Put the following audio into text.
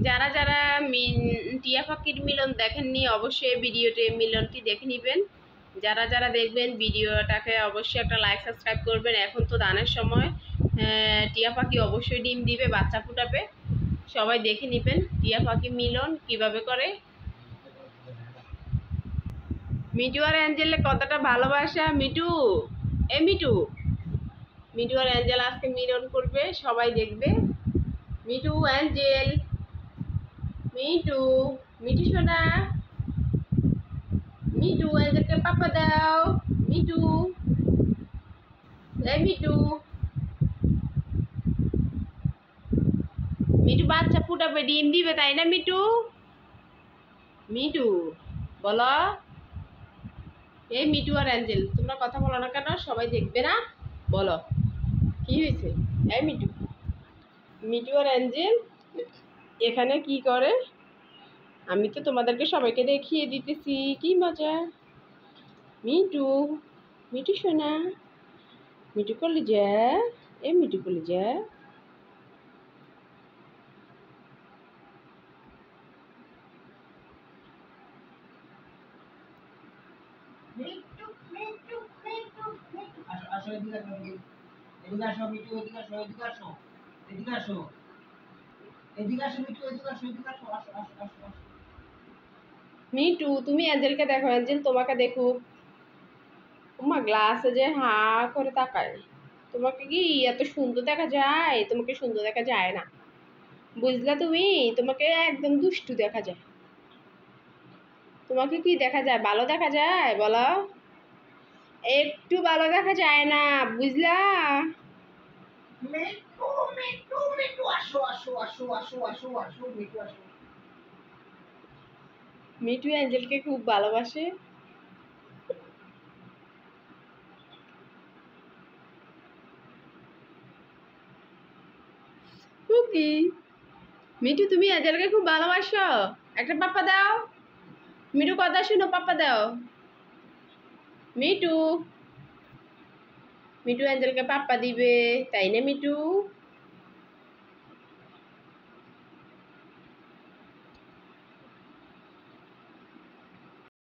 যারা যারা টিয়া পাখির মিলন দেখেননি অবশ্যই ভিডিওতে মিলনটি দেখে নেবেন। যারা যারা দেখবেন ভিডিওটাকে অবশ্যই একটা লাইক সাবস্ক্রাইব করবেন। এখন তো দানের সময়, টিয়া পাখি অবশ্যই ডিম দিবে, বাচ্চা ফুটাবে। সবাই দেখে নেবেন টিয়া পাখি মিলন কিভাবে করে। মিটু আর অ্যাঞ্জেলের কতটা ভালোবাসা। মিটু, মিটু, মিটু আর অ্যাঞ্জেল আজকে মিলন করবে, সবাই দেখবে। মিটু অ্যাঞ্জেল, মিটু, মিটু সোনা, মিটু অ্যাঞ্জেলকে পাপা দাও। মিটু, মিটু, মিটু বাচ্চা ফুটাবে, ডিম দিবে, তাই না মিটু? মিটু বলো। এই মিটু আর অ্যাঞ্জেল, তোমরা কথা বলো না কেন? সবাই দেখবে না? বলো কি হয়েছে? এই মিটু, মিটু আর অ্যাঞ্জেল এখানে কি করে? আমি তো তোমাদেরকে সবাইকে দেখিয়ে দিতেছি, কি মজা। মিটু, মিটু সোনা, মিটু কলিজা, মিটু কলিজা। মিটু মিটু মিটু মিটু আসো আসো এদিকে আসো এদিকে আসো মিটু এদিকে আসো এদিকে আসো এদিকে আসো এদিকে আসো মিটু এদিকে আসো এদিকে আসো আসো আসো আসো আসো মিটু তুমি অ্যাঞ্জেলকে দেখো, অ্যাঞ্জেল তোমাকে দেখুক। উমা গ্লাসে যে হা করে তাকায়। তোমাকে কি এত সুন্দর দেখা যায়? তোমাকে সুন্দর দেখা যায় না, বুঝলা তুমি? তোমাকে একদম দুষ্টু দেখা যায়। তোমাকে কি দেখা যায়? ভালো দেখা যায় বলো? একটু ভালো দেখা যায় না, বুঝলা? মিটু মিটু মিটু আসো আসো আসো আসো আসো আসো মিটু আসো মিটু অ্যাঞ্জেলকে খুব ভালোবাসে। কি মিটু, তুমি অ্যাঞ্জেলকে খুব ভালোবাসো? একটা পাপ্পা দাও। মিটু কথা শুনো, পাপ্পা দাও। মিটু, মিটু অ্যাঞ্জেলকে পাপ্পা দিবে, তাই না মিটু?